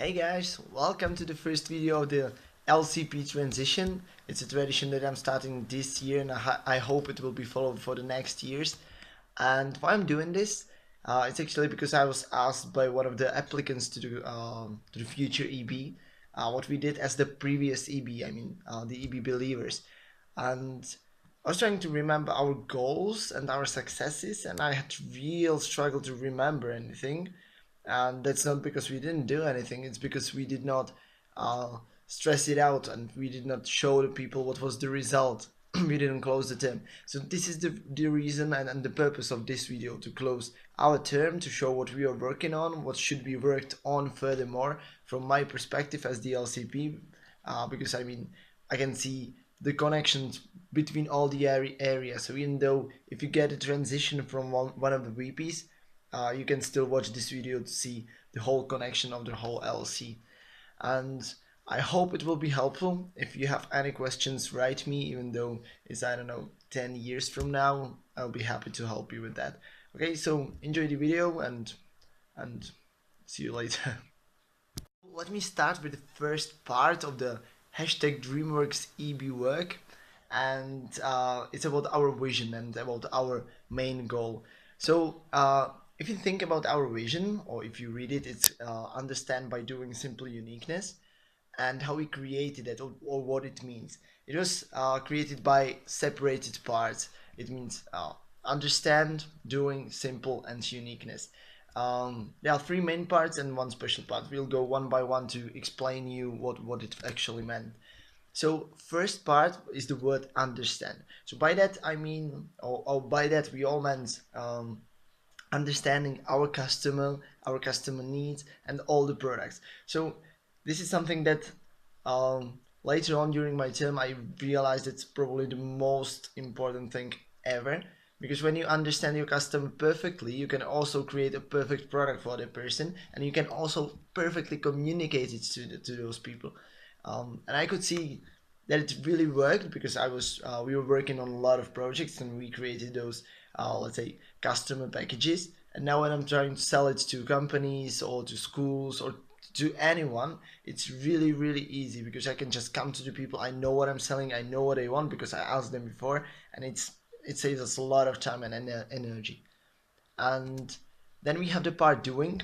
Hey guys, welcome to the first video of the LCP Transition. It's a tradition that I'm starting this year and I hope it will be followed for the next years. And why I'm doing this, it's actually because I was asked by one of the applicants to the future EB what we did as the previous EB, the EB believers. And I was trying to remember our goals and our successes, and I had real struggle to remember anything. And that's not because we didn't do anything, it's because we did not uh, stress it out and we did not show the people what was the result. We didn't close the term. So this is the reason and the purpose of this video, to close our term, to show what we are working on, what should be worked on furthermore from my perspective as the LCP, because I can see the connections between all the areas. So even though if you get a transition from one of the VPs, you can still watch this video to see the whole connection of the whole LC. And I hope it will be helpful. If you have any questions, write me, even though it's, I don't know, 10 years from now, I'll be happy to help you with that. Okay, so enjoy the video and see you later. Let me start with the first part of the hashtag DreamWorks EB work, and it's about our vision and about our main goal. So if you think about our vision, or if you read it, it's understand by doing simple uniqueness, and how we created it, or what it means. It was created by separated parts. It means understand, doing, simple, and uniqueness. There are three main parts and one special part. We'll go one by one to explain you what it actually meant. So first part is the word understand. So by that I mean, or by that we all meant understanding our customer needs, and all the products. So this is something that later on during my term I realized it's probably the most important thing ever, because when you understand your customer perfectly, you can also create a perfect product for that person, and you can also perfectly communicate it to those people. And I could see that it really worked, because we were working on a lot of projects and we created those let's say customer packages. And now when I'm trying to sell it to companies or to schools or to anyone, it's really easy, because I can just come to the people. I know what I'm selling, I know what they want because I asked them before, and it saves us a lot of time and energy. And then we have the part doing.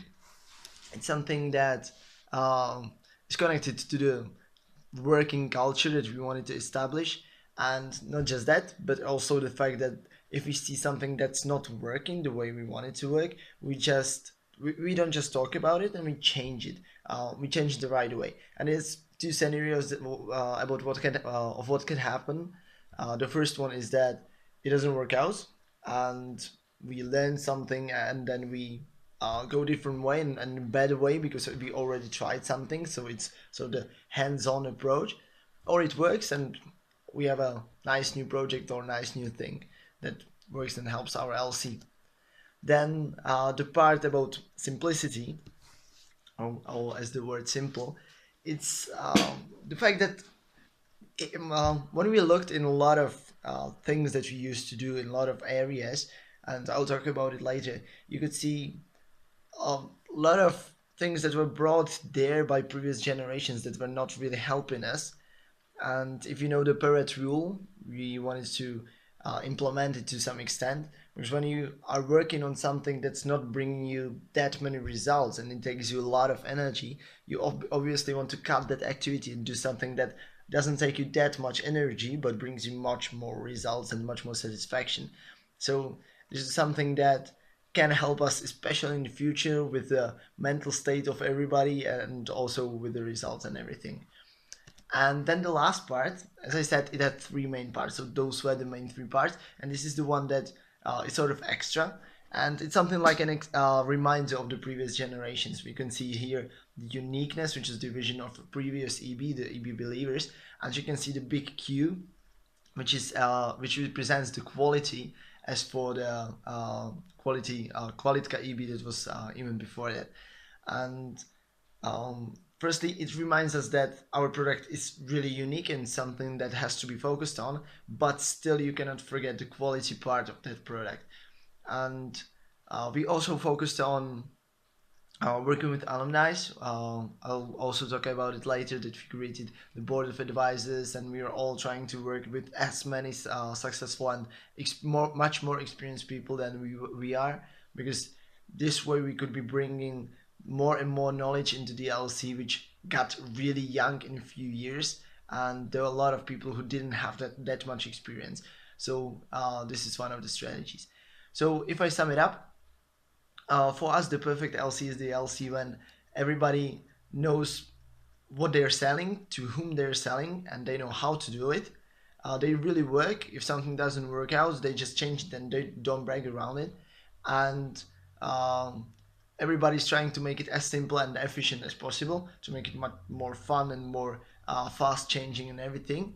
It's something that is connected to the working culture that we wanted to establish. And not just that, but also the fact that if we see something that's not working the way we want it to work, we don't just talk about it, and we change it. We change it the right way. And there's two scenarios about what can happen. The first one is that it doesn't work out, and we learn something, and then we go different way, and a better way, because we already tried something. So it's the hands-on approach. Or it works and we have a nice new project or nice new thing that works and helps our LC. Then the part about simplicity, or as the word simple, it's the fact that when we looked in a lot of things that we used to do in a lot of areas, and I'll talk about it later, you could see a lot of things that were brought there by previous generations that were not really helping us. And if you know the Pareto rule, we wanted to implement it to some extent, because when you are working on something that's not bringing you that many results and it takes you a lot of energy, you obviously want to cut that activity and do something that doesn't take you that much energy but brings you much more results and much more satisfaction. So this is something that can help us, especially in the future, with the mental state of everybody and also with the results and everything. And then the last part, as I said, it had three main parts. So those were the main three parts, and this is the one that is sort of extra. And it's something like an reminder of the previous generations. We can see here the uniqueness, which is the vision of the previous EB, the EB believers. And you can see the big Q, which represents the quality, as for the Qualitka EB that was even before that. And firstly, it reminds us that our product is really unique and something that has to be focused on, but still you cannot forget the quality part of that product. And we also focused on working with alumni. I'll also talk about it later that we created the board of advisors, and we are all trying to work with as many successful and much more experienced people than we are, because this way we could be bringing more and more knowledge into the LC, which got really young in a few years, and there are a lot of people who didn't have that much experience. So this is one of the strategies. So if I sum it up, for us, the perfect LC is the LC when everybody knows what they're selling, to whom they're selling, and they know how to do it. They really work. If something doesn't work out, they just change it and they don't brag around it. And um, everybody's trying to make it as simple and efficient as possible to make it much more fun and more fast changing and everything.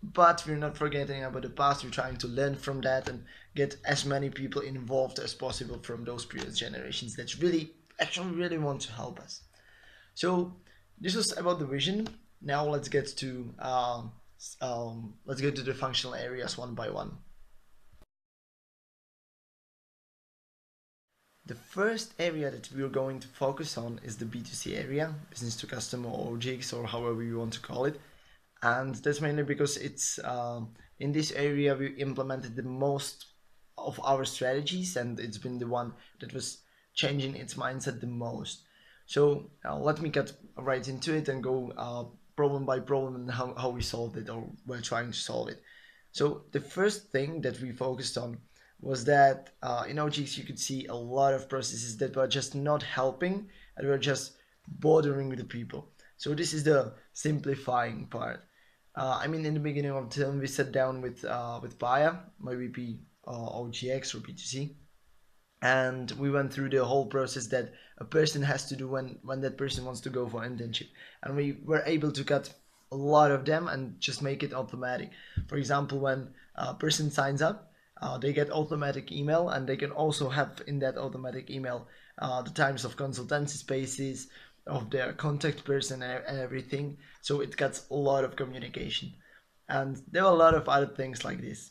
But we're not forgetting about the past. We're trying to learn from that and get as many people involved as possible from those previous generations that really actually really want to help us. So this was about the vision. Now let's get to the functional areas one by one. The first area that we're going to focus on is the B2C area, business to customer, or GX, or however you want to call it. And that's mainly because it's in this area we implemented the most of our strategies, and it's been the one that was changing its mindset the most. So let me get right into it and go problem by problem and how we solved it, or we're trying to solve it. So the first thing that we focused on was that in OGX you could see a lot of processes that were just not helping and were just bothering the people. So this is the simplifying part. I mean, in the beginning of the term, we sat down with Paya, my VP OGX or B2C, and we went through the whole process that a person has to do when that person wants to go for internship, and we were able to cut a lot of them and just make it automatic. For example, when a person signs up, they get automatic email, and they can also have in that automatic email the times of consultancy spaces of their contact person and everything, so it gets a lot of communication. And there are a lot of other things like this.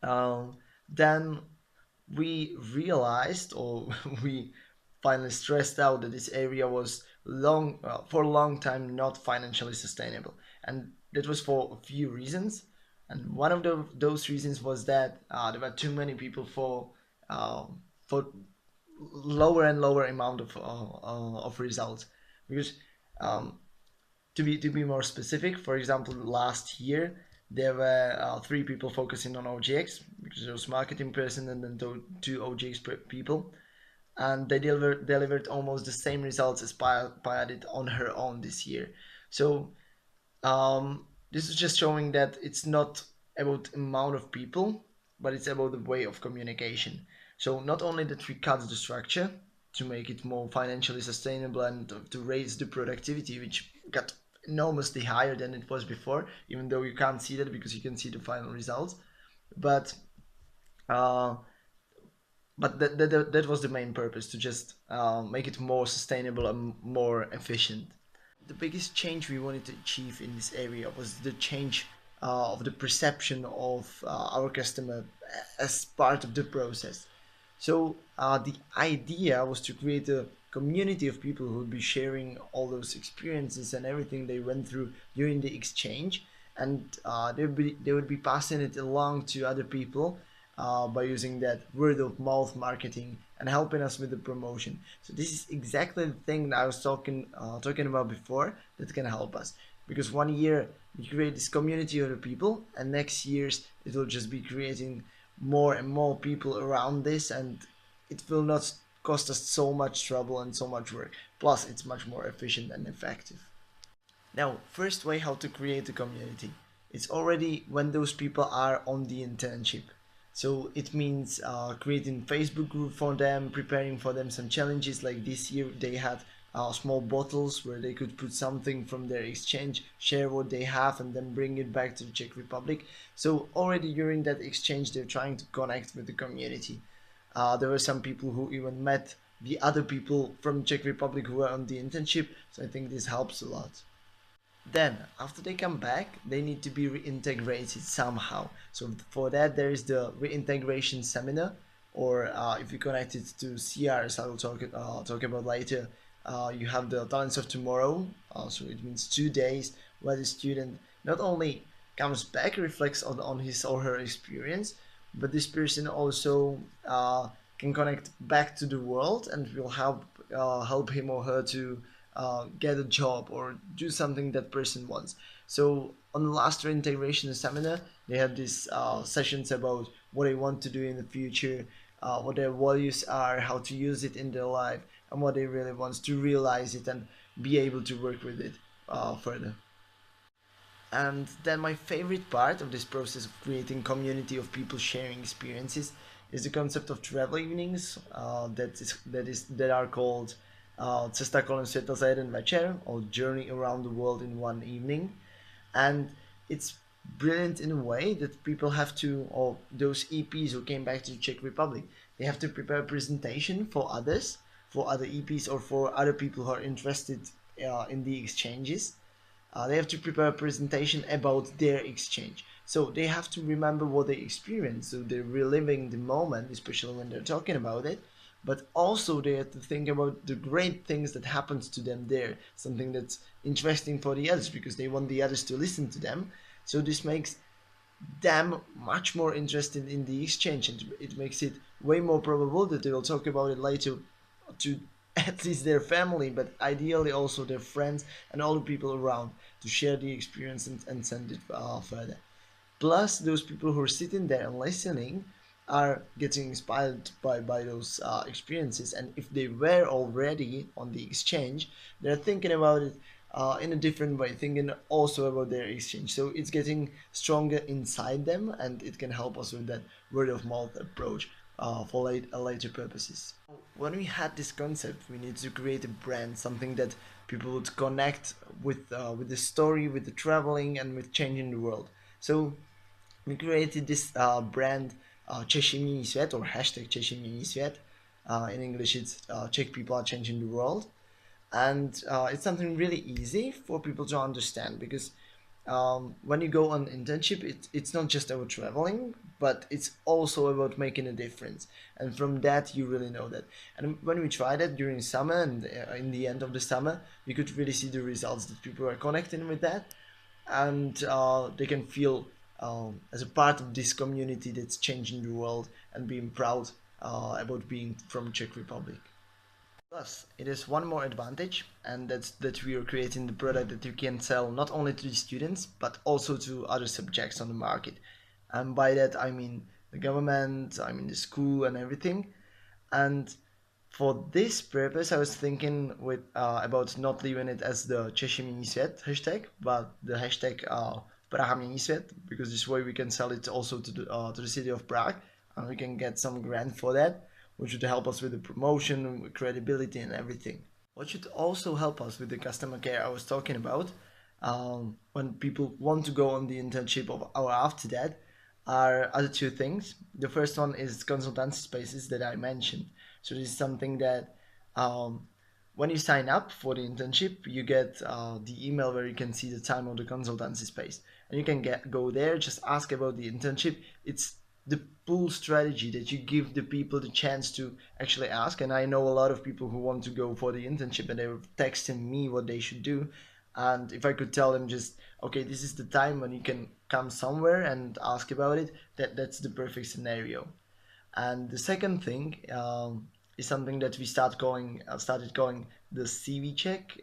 Then we realized, or we finally stressed out, that this area was for a long time not financially sustainable, and that was for a few reasons. And one of those reasons was that there were too many people for lower and lower amount of results, because um, to be more specific, for example, last year there were three people focusing on OGX, because there was marketing person and then two OGX people, and they delivered almost the same results as Paya did on her own this year. So this is just showing that it's not about amount of people, but it's about the way of communication. So not only that we cut the structure to make it more financially sustainable and to raise the productivity, which got enormously higher than it was before, even though you can't see that because you can see the final results. But uh, that was the main purpose, to just make it more sustainable and more efficient. The biggest change we wanted to achieve in this area was the change of the perception of our customer as part of the process. So the idea was to create a community of people who would be sharing all those experiences and everything they went through during the exchange, and they would be passing it along to other people by using that word of mouth marketing and helping us with the promotion. So this is exactly the thing that I was talking about before that can help us. Because one year we create this community of the people, and next years it will just be creating more and more people around this, and it will not cost us so much trouble and so much work. Plus, it's much more efficient and effective. Now, first way how to create a community. It's already when those people are on the internship. So it means creating Facebook group for them, preparing for them some challenges. Like this year, they had small bottles where they could put something from their exchange, share what they have, and then bring it back to the Czech Republic. So already during that exchange, they're trying to connect with the community. There were some people who even met the other people from Czech Republic who were on the internship. So I think this helps a lot. Then, after they come back, they need to be reintegrated somehow. So for that, there is the reintegration seminar or if you connect it to CRs, I will talk about later. You have the talents of tomorrow, so it means 2 days where the student not only comes back, reflects on his or her experience, but this person also can connect back to the world and will help him or her to get a job or do something that person wants. So on the last reintegration seminar, they had these sessions about what they want to do in the future, what their values are, how to use it in their life, and what they really want to realize it and be able to work with it further. And then my favorite part of this process of creating community of people sharing experiences is the concept of travel evenings that are called Cesta kolem světa za jeden večer, or Journey Around the World in One Evening. And it's brilliant in a way that people have to, or those EPs who came back to the Czech Republic, they have to prepare a presentation for other EPs, or for other people who are interested in the exchanges. They have to prepare a presentation about their exchange. So they have to remember what they experienced. So they're reliving the moment, especially when they're talking about it. But also they have to think about the great things that happens to them there, something that's interesting for the others because they want the others to listen to them. So this makes them much more interested in the exchange, and it makes it way more probable that they will talk about it later to at least their family, but ideally also their friends and all the people around, to share the experience and send it further. Plus, those people who are sitting there and listening are getting inspired by those experiences. And if they were already on the exchange, they're thinking about it in a different way, thinking also about their exchange. So it's getting stronger inside them, and it can help us with that word of mouth approach for later purposes. When we had this concept, we need to create a brand, something that people would connect with the story, with the traveling, and with changing the world. So we created this brand Češi mění svět, or hashtag Češi mění svět. In English, it's Czech people are changing the world. And it's something really easy for people to understand because when you go on internship, it's not just about traveling, but it's also about making a difference. And from that, you really know that. And when we tried it during summer and in the end of the summer, we could really see the results that people are connecting with that, and they can feel as a part of this community that's changing the world and being proud about being from Czech Republic. Plus, it is one more advantage, and that's that we are creating the product that you can sell not only to the students but also to other subjects on the market. And by that I mean the government, I mean the school and everything. And for this purpose, I was thinking about not leaving it as the Češi mění svět hashtag, but the hashtag Praha mění svět, because this way we can sell it also to the city of Prague, and we can get some grant for that, which would help us with the promotion, with credibility, and everything. What should also help us with the customer care I was talking about, when people want to go on the internship or after that, are other two things. The first one is consultancy spaces that I mentioned. So this is something that when you sign up for the internship, you get the email where you can see the time of the consultancy space, and you can go there, just ask about the internship. It's the pull strategy that you give the people the chance to actually ask. And I know a lot of people who want to go for the internship, and they were texting me what they should do. And if I could tell them just, okay, this is the time when you can come somewhere and ask about it, that's the perfect scenario. And the second thing is something that we started calling the CV check.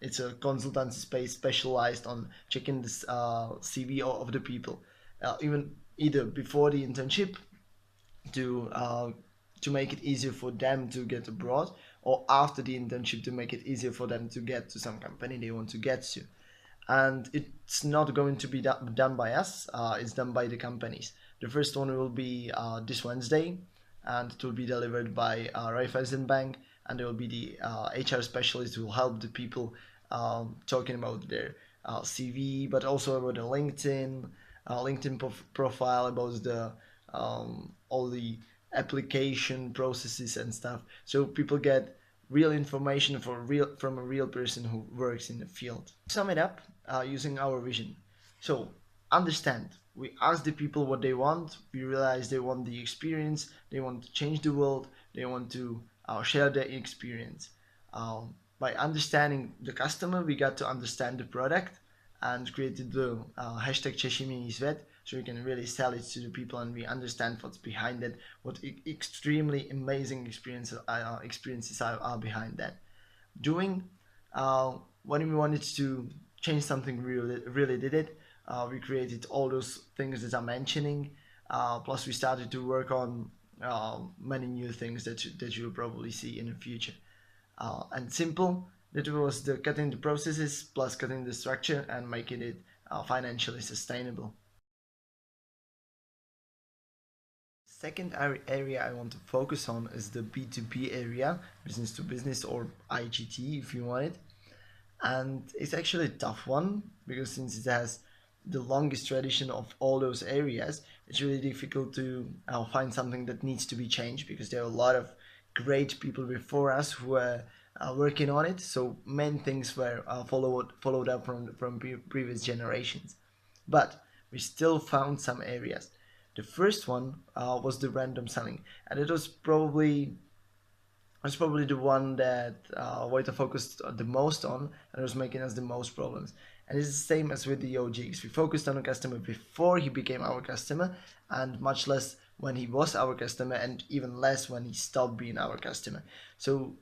It's a consultancy space specialized on checking the CV of the people, even either before the internship to make it easier for them to get abroad, or after the internship to make it easier for them to get to some company they want to get to. And it's not going to be done by us, it's done by the companies. The first one will be this Wednesday, and it will be delivered by Raiffeisen Bank, and there will be the HR specialist who will help the people talking about their CV, but also about the LinkedIn profile, about the all the application processes and stuff, so people get real information from a real person who works in the field. To sum it up, using our vision. So understand we ask the people what they want. We realize they want the experience, they want to change the world, they want to share their experience. By understanding the customer, we got to understand the product and created the hashtag Češi Svet, so we can really sell it to the people and we understand what's behind it, what extremely amazing experiences are behind that. Doing when we wanted to change something, we really did it. We created all those things that I'm mentioning. Plus, we started to work on many new things that you'll probably see in the future. And simple, that was the cutting the processes plus cutting the structure and making it financially sustainable. Second area I want to focus on is the B2B area, business to business, or IGT if you want it. And it's actually a tough one because since it has the longest tradition of all those areas, it's really difficult to find something that needs to be changed because there are a lot of great people before us who are working on it. So many things were followed up from previous generations, but we still found some areas. The first one was the random selling, and it was probably the one that Vojta focused the most on and was making us the most problems. And it's the same as with the OGs. We focused on a customer before he became our customer, and much less when he was our customer, and even less when he stopped being our customer. So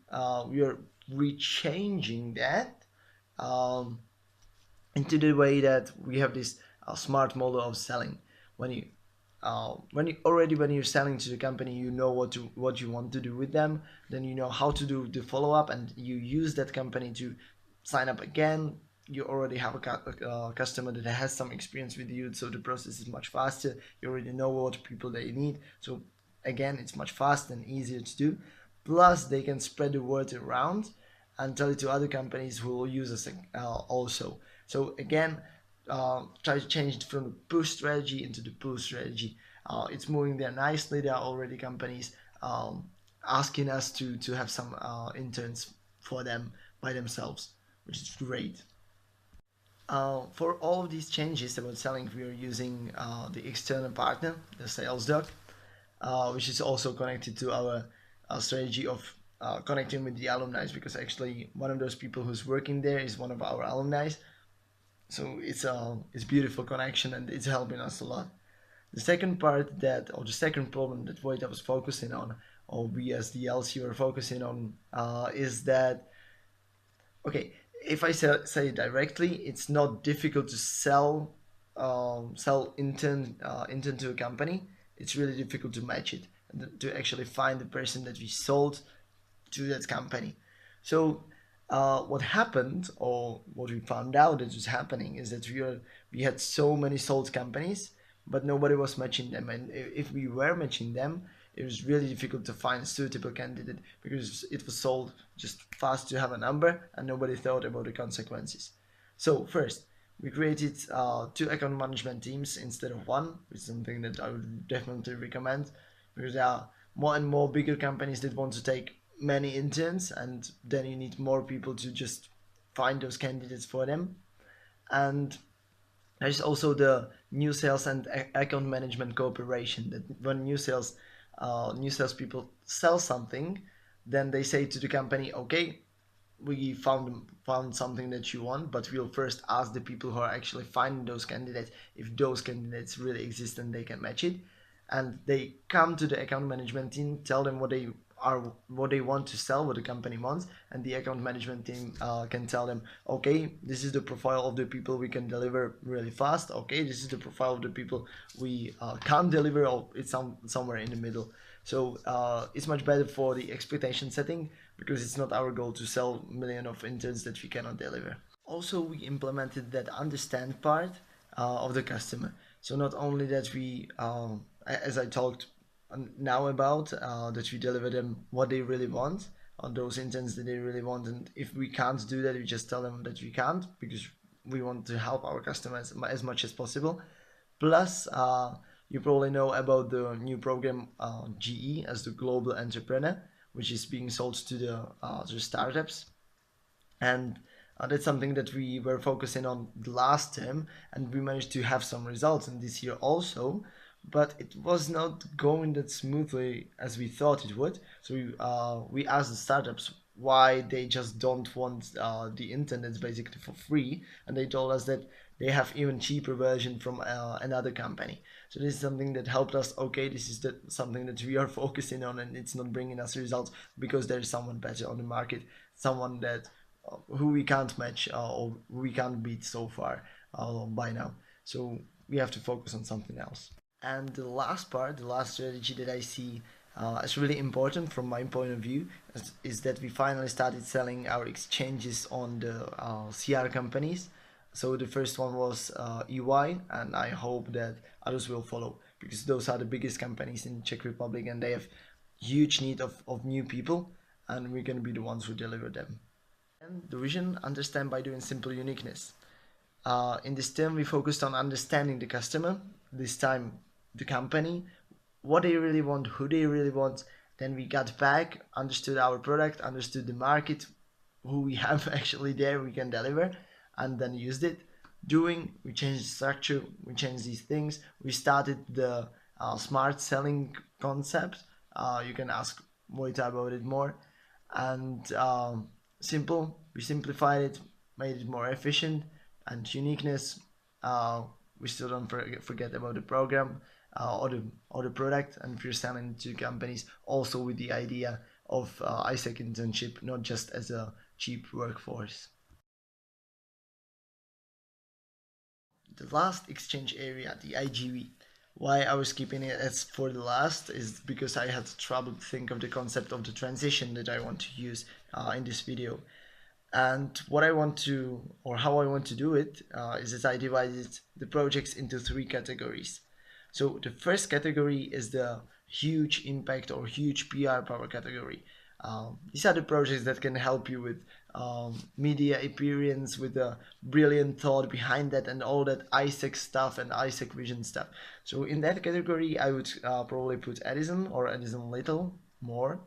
we are rechanging that into the way that we have this smart model of selling. When you're selling to the company, you know what you want to do with them. Then you know how to do the follow up, and you use that company to sign up again. You already have a customer that has some experience with you, so the process is much faster. You already know what people they need, so again, it's much faster and easier to do. Plus, they can spread the word around and tell it to other companies who will use us also. So again, try to change it from the push strategy into the pull strategy. It's moving there nicely. There are already companies asking us to have some interns for them by themselves, which is great. For all of these changes about selling, we are using the external partner, the sales doc, which is also connected to our strategy of connecting with the alumni, because actually one of those people who's working there is one of our alumni. So it's beautiful connection and it's helping us a lot. The second part or the second problem that Vojta was focusing on, or we as the LC were focusing on, is that, okay, if I say directly, it's not difficult to sell intern to a company. It's really difficult to match it and to actually find the person that we sold to that company. So what happened, or what we found out that was happening, is that we had so many sold companies, but nobody was matching them. And if we were matching them, it was really difficult to find a suitable candidate because it was sold just fast to have a number and nobody thought about the consequences. So first, we created 2 account management teams instead of 1, which is something that I would definitely recommend because there are more and more bigger companies that want to take many interns, and then you need more people to just find those candidates for them. And there's also the new sales and account management cooperation, that when new salespeople sell something, then they say to the company, okay, we found something that you want, but we'll first ask the people who are actually finding those candidates if those candidates really exist and they can match it. And they come to the account management team, tell them what they want to sell, what the company wants, and the account management team can tell them, okay, this is the profile of the people we can deliver really fast. Okay, this is the profile of the people we can't deliver, or it's somewhere in the middle. So it's much better for the expectation setting because it's not our goal to sell millions of interns that we cannot deliver. Also, we implemented that understand part of the customer. So not only that we, as I talked now about, that we deliver them what they really want, on those interns that they really want, and if we can't do that, we just tell them that we can't because we want to help our customers as much as possible. Plus, you probably know about the new program GE as the Global Entrepreneur, which is being sold to the startups. And That's something that we were focusing on the last term, and we managed to have some results in this year also. But it was not going that smoothly as we thought it would. So we asked the startups why they just don't want the internet basically for free, and they told us that they have even cheaper version from another company. So this is something that helped us. Okay, this is something that we are focusing on, and it's not bringing us results because there is someone better on the market, someone that who we can't match or we can't beat so far by now. So we have to focus on something else. And the last part, the last strategy that I see as really important from my point of view is that we finally started selling our exchanges on the CR companies. So the first one was EY, and I hope that others will follow because those are the biggest companies in Czech Republic and they have huge need of new people, and we're going to be the ones who deliver them. And the vision, understand by doing simple uniqueness. In this term, we focused on understanding the customer, this time the company, what they really want, who they really want. Then we got back, understood our product, understood the market, who we have actually there, we can deliver, and then used it. We changed the structure, we changed these things. We started the smart selling concept. You can ask Vojta about it more. And we simplified it, made it more efficient, and uniqueness. We still don't forget about the program or the product, and if you're selling to companies, also with the idea of ISEC internship, not just as a cheap workforce. The last exchange area, the IGV. Why I was keeping it as for the last is because I had trouble to think of the concept of the transition that I want to use in this video. And what I want to, or how I want to do it, is that I divided the projects into three categories. So the first category is the huge impact or huge PR power category. These are the projects that can help you with media appearance, with a brilliant thought behind that, and all that ISEC stuff and ISEC vision stuff. So in that category, I would probably put Edison or Edison Little more.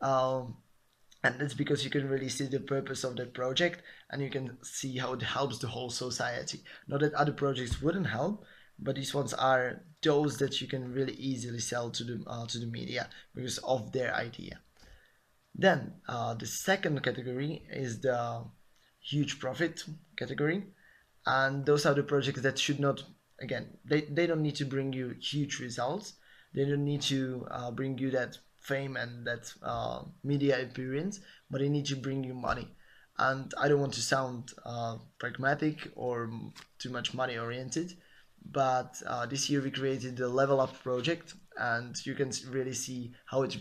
And that's because you can really see the purpose of that project and you can see how it helps the whole society. Not that other projects wouldn't help, but these ones are those that you can really easily sell to the media because of their idea. Then the second category is the huge profit category, and those are the projects that should not, again, they don't need to bring you huge results. They don't need to bring you that fame and that media appearance, but they need to bring you money. And I don't want to sound pragmatic or too much money oriented, but this year we created the Level Up project, and you can really see how it's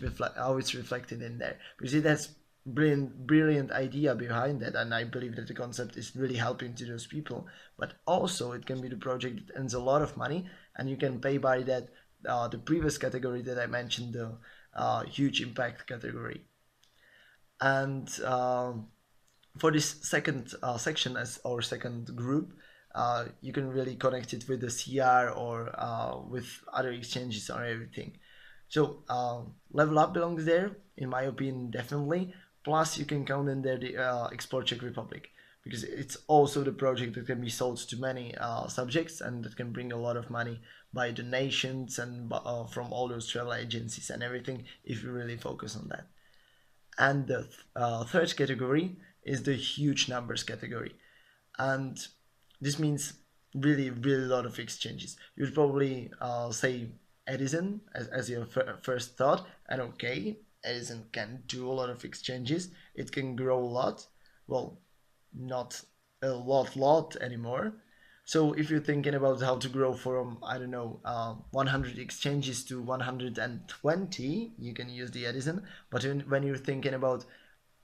reflected in there because it has brilliant idea behind that, and I believe that the concept is really helping to those people. But also, it can be the project that earns a lot of money, and you can pay by that. The previous category that I mentioned, the huge impact category, and for this second section as our second group, you can really connect it with the CR or with other exchanges or everything. So Level Up belongs there, in my opinion, definitely. Plus, you can count in there the Explore Czech Republic because it's also the project that can be sold to many subjects and that can bring a lot of money by donations and from all those travel agencies and everything if you really focus on that. And the third category is the huge numbers category. And this means really, really a lot of exchanges. You'd probably say Edison as your first thought, and okay, Edison can do a lot of exchanges. It can grow a lot. Well, not a lot anymore. So if you're thinking about how to grow from, I don't know, 100 exchanges to 120, you can use the Edison. But when you're thinking about,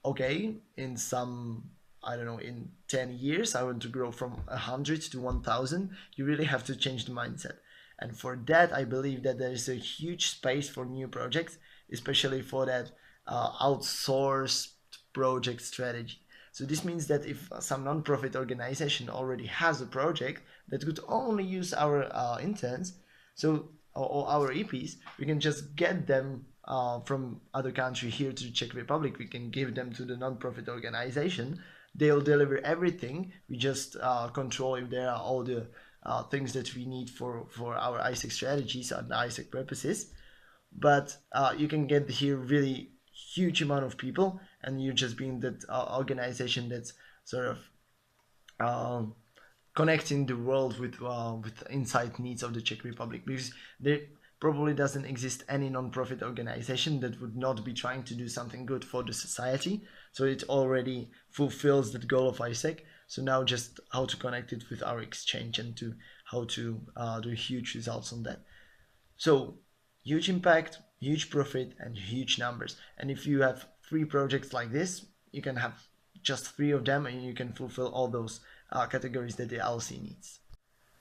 okay, in some, I don't know, in 10 years, I want to grow from 100 to 1,000, you really have to change the mindset. And for that, I believe that there is a huge space for new projects, especially for that outsourced project strategy. So this means that if some non-profit organization already has a project that could only use our interns, so or our EPs, we can just get them from other country here to the Czech Republic, we can give them to the non-profit organization. They'll deliver everything. We just control if there are all the things that we need for our ISEC strategies and ISEC purposes. But you can get here really huge amount of people, and you're just being that organization that's sort of um, connecting the world with inside needs of the Czech Republic, because there probably doesn't exist any non-profit organization that would not be trying to do something good for the society. So it already fulfills that goal of ISEC. So now just how to connect it with our exchange and to how to do huge results on that. So huge impact, huge profit, and huge numbers. And if you have 3 projects like this, you can have just 3 of them, and you can fulfill all those categories that the LC needs.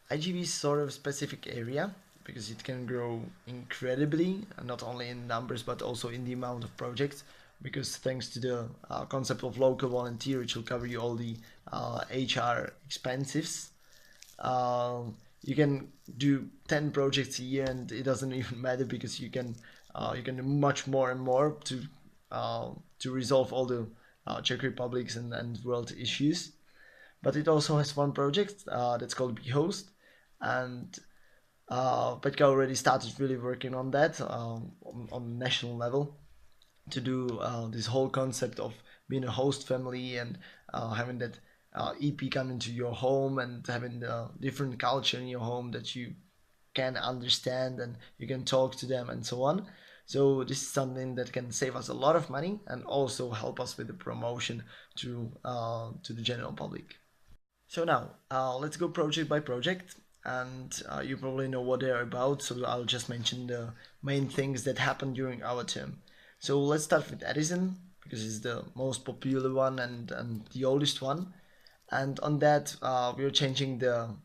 IGV is sort of a specific area because it can grow incredibly, not only in numbers but also in the amount of projects. Because thanks to the concept of local volunteer, which will cover you all the HR expenses, you can do 10 projects a year, and it doesn't even matter because you can do much more and more to resolve all the Czech Republics and world issues. But it also has one project that's called BeHost, and Petka already started really working on that on national level to do this whole concept of being a host family and having that EP come into your home and having the different culture in your home that you can understand and you can talk to them and so on. So this is something that can save us a lot of money and also help us with the promotion to the general public. So now let's go project by project, and you probably know what they're about. So I'll just mention the main things that happened during our term. So let's start with Edison because it's the most popular one and the oldest one. And on that, we're changing the,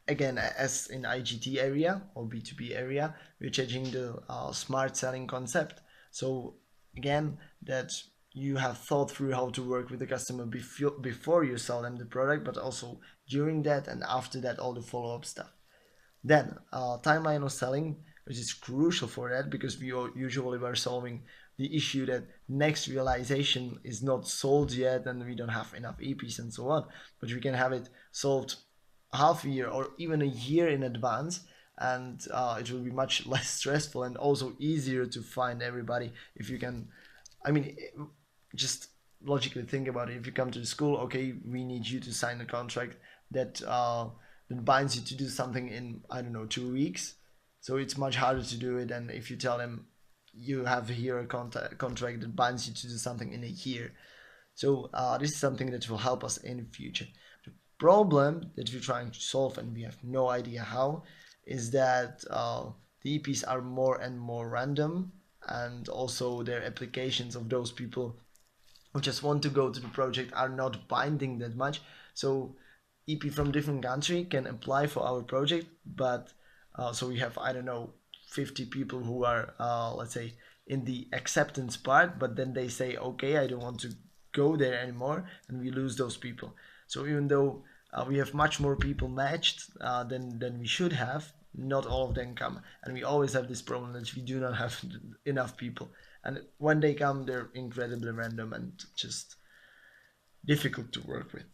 again, as in IGT area or B2B area, we're changing the smart selling concept. So again, that you have thought through how to work with the customer before you sell them the product, but also during that and after that, all the follow-up stuff. Then timeline of selling, which is crucial for that because we usually were solving the issue that next realization is not sold yet and we don't have enough EPs and so on, but we can have it solved half a year or even a year in advance, and it will be much less stressful and also easier to find everybody if you can. I mean, just logically think about it. If you come to the school, okay, we need you to sign a contract that binds you to do something in, I don't know, 2 weeks. So it's much harder to do it than if you tell them you have here a contract that binds you to do something in a year. So this is something that will help us in the future. The problem that we're trying to solve, and we have no idea how, is that the EPs are more and more random, and also their applications of those people who just want to go to the project are not binding that much. So EP from different country can apply for our project, but so we have, I don't know, 50 people who are let's say in the acceptance part, but then they say, okay, I don't want to go there anymore, and we lose those people. So even though we have much more people matched than we should have, not all of them come, and we always have this problem that we do not have enough people, and when they come, they're incredibly random and just difficult to work with.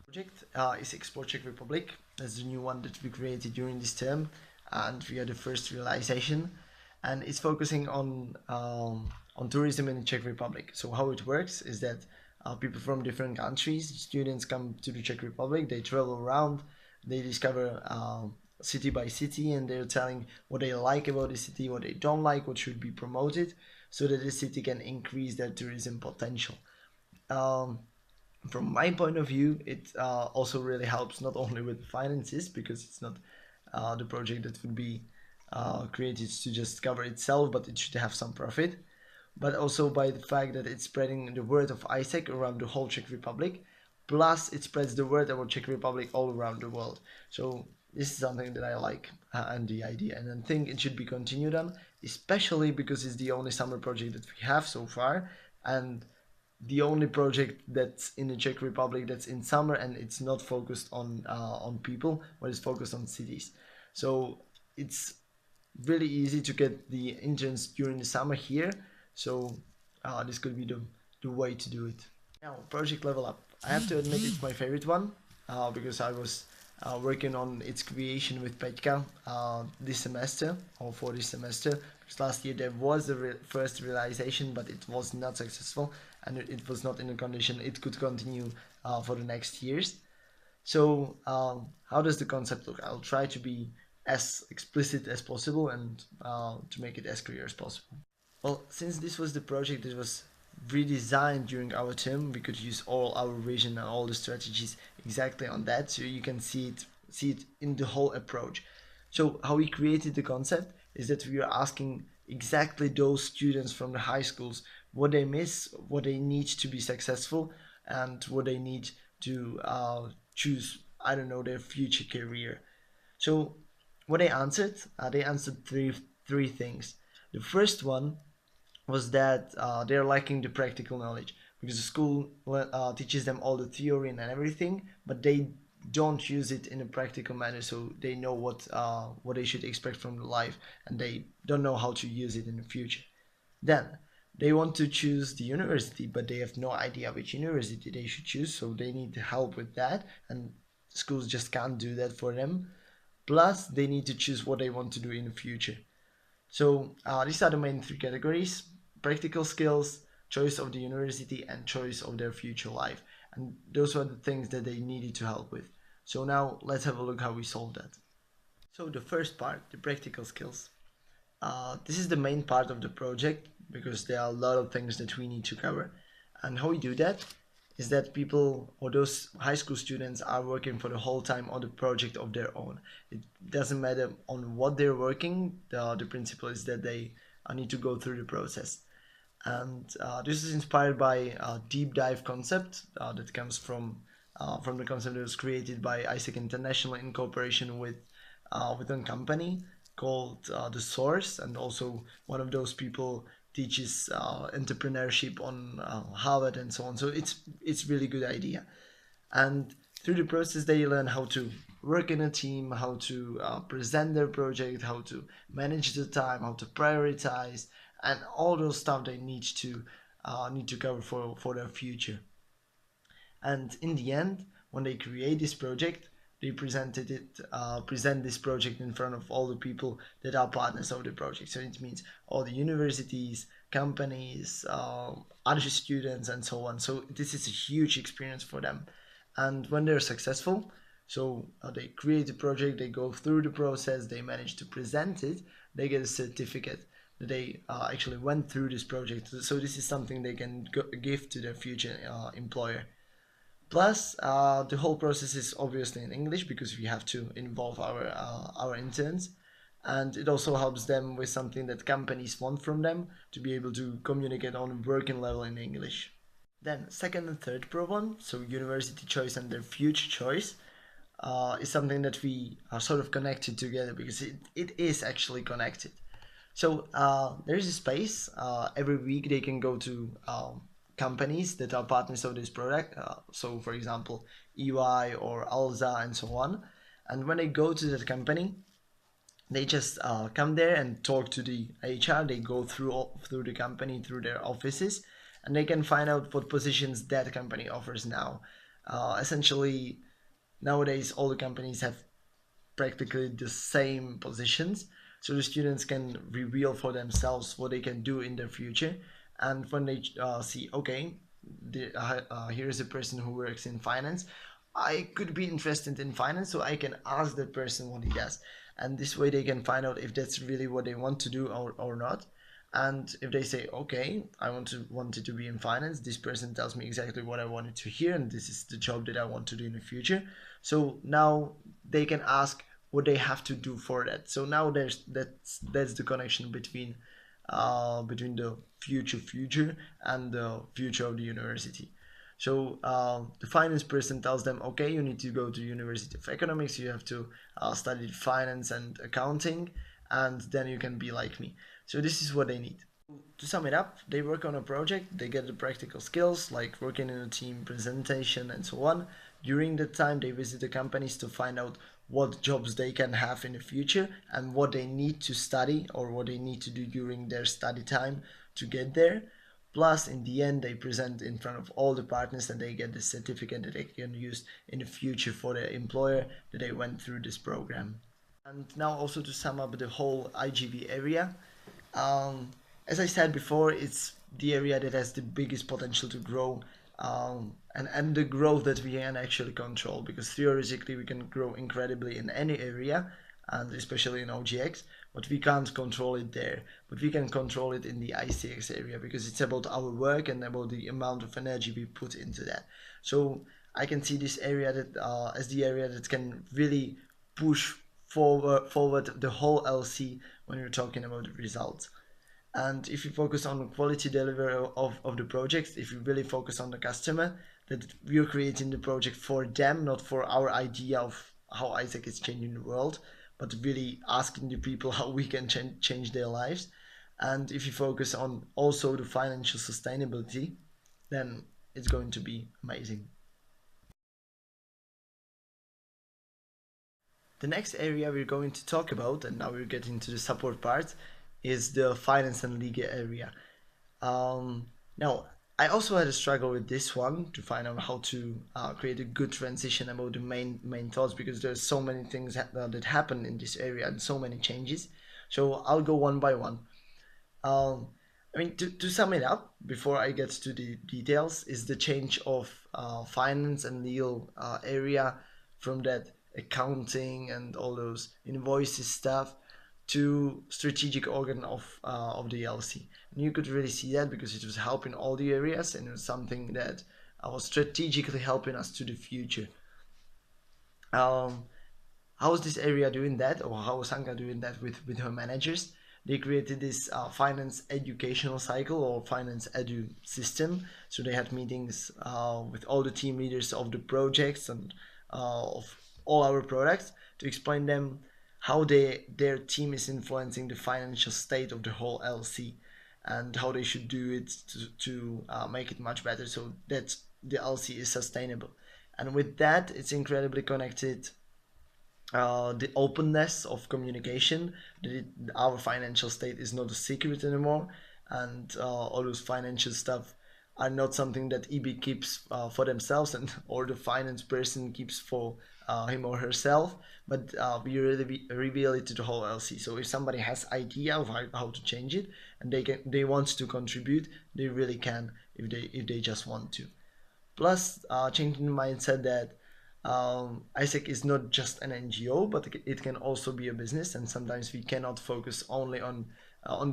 Project is Export Czech Republic. That's the new one that we created during this term, and we are the first realization, and it's focusing on tourism in the Czech Republic. So how it works is that people from different countries, students come to the Czech Republic, they travel around, they discover city by city, and they're telling what they like about the city, what they don't like, what should be promoted, so that the city can increase their tourism potential. From my point of view, it also really helps not only with finances, because it's not the project that would be created to just cover itself, but it should have some profit, but also by the fact that it's spreading the word of ISEC around the whole Czech Republic, plus it spreads the word about Czech Republic all around the world. So this is something that I like and the idea, and I think it should be continued on, especially because it's the only summer project that we have so far, and the only project that's in the Czech Republic that's in summer, and it's not focused on people, but it's focused on cities. So it's really easy to get the interns during the summer here. So this could be the way to do it. Now, project level up. I have to admit it's my favorite one because I was working on its creation with Petka this semester or for this semester. Because last year there was the first realization, but it was not successful and it was not in a condition it could continue for the next years. So, how does the concept look? I'll try to be as explicit as possible and to make it as clear as possible. Well, since this was the project that was redesigned during our term, we could use all our vision and all the strategies exactly on that, so you can see it in the whole approach. So how we created the concept is that we are asking exactly those students from the high schools what they miss, what they need to be successful, and what they need to choose. I don't know, their future career. So what they answered three things. The first one was that they're lacking the practical knowledge because the school teaches them all the theory and everything, but they don't use it in a practical manner, so they know what they should expect from life, and they don't know how to use it in the future. Then they want to choose the university, but they have no idea which university they should choose, so they need help with that, and schools just can't do that for them. Plus, they need to choose what they want to do in the future. So these are the main three categories: practical skills, choice of the university, and choice of their future life. And those were the things that they needed to help with. So now let's have a look how we solve that. So the first part, the practical skills. This is the main part of the project because there are a lot of things that we need to cover. And how we do that is that people or those high school students are working for the whole time on the project of their own. It doesn't matter on what they're working, the principle is that they need to go through the process. And this is inspired by a deep dive concept that comes from the concept that was created by Isaac International in cooperation with a company called The Source, and also one of those people teaches entrepreneurship on Harvard and so on. So it's really good idea. And through the process, they learn how to work in a team, how to present their project, how to manage the time, how to prioritize, and all those stuff they need to cover for their future. And in the end, when they create this project, they present this project in front of all the people that are partners of the project. So it means all the universities, companies, other students, and so on. So this is a huge experience for them. And when they're successful, so they create a project, they go through the process, they manage to present it, they get a certificate that they actually went through this project. So this is something they can give to their future employer. Plus, the whole process is obviously in English because we have to involve our interns, and it also helps them with something that companies want from them to be able to communicate on a working level in English. Then, second and third problem, so university choice and their future choice, is something that we are sort of connected together because it is actually connected. So there's a space. Every week they can go to companies that are partners of this product. So, for example, EY or Alza and so on. And when they go to that company, they just come there and talk to the HR. They go through the company, through their offices, and they can find out what positions that company offers now. Essentially, nowadays all the companies have practically the same positions, so the students can reveal for themselves what they can do in their future. And when they see, okay, here's a person who works in finance, I could be interested in finance, so I can ask that person what he does, and this way they can find out if that's really what they want to do or not. And if they say, okay, I want it to be in finance, this person tells me exactly what I wanted to hear, and this is the job that I want to do in the future. So now they can ask what they have to do for that. So now that's the connection between the future and the future of the university. So the finance person tells them, okay, you need to go to University of Economics, you have to study finance and accounting, and then you can be like me. So this is what they need. To sum it up, they work on a project, they get the practical skills like working in a team, presentation, and so on. During that time, they visit the companies to find out what jobs they can have in the future and what they need to study or what they need to do during their study time to get there. Plus, in the end, they present in front of all the partners and they get the certificate that they can use in the future for their employer that they went through this program. And now also to sum up the whole IGV area, um, as I said before, it's the area that has the biggest potential to grow, and the growth that we can actually control, because theoretically we can grow incredibly in any area, and especially in OGX, but we can't control it there. But we can control it in the ICX area because it's about our work and about the amount of energy we put into that. So I can see this area that as the area that can really push forward the whole LC when you're talking about the results. And if you focus on quality delivery of the projects, if you really focus on the customer, that we're creating the project for them, not for our idea of how Isaac is changing the world, but really asking the people how we can change their lives. And if you focus on also the financial sustainability, then it's going to be amazing. The next area we're going to talk about, and now we're getting to the support part, is the finance and legal area. Now, I also had a struggle with this one to find out how to create a good transition about the main thoughts, because there's so many things that happen in this area and so many changes. So I'll go one by one. Um, I mean, to sum it up, before I get to the details, is the change of finance and legal area from that accounting and all those invoices stuff to strategic organ of the LC. And you could really see that because it was helping all the areas and it was something that was strategically helping us to the future. Um, how is this area doing that, or how is Anka doing that with her managers? They created this finance educational cycle or finance edu system. So they had meetings with all the team leaders of the projects and of all our products to explain them how their team is influencing the financial state of the whole LC and how they should do it to make it much better so that the LC is sustainable. And with that, it's incredibly connected the openness of communication, that our financial state is not a secret anymore, and all those financial stuff are not something that EB keeps for themselves and or the finance person keeps for him or herself, but we really reveal it to the whole LC. So if somebody has idea of how to change it and they want to contribute, they really can if they just want to. Plus, changing the mindset that ISEC is not just an NGO, but it can also be a business, and sometimes we cannot focus only on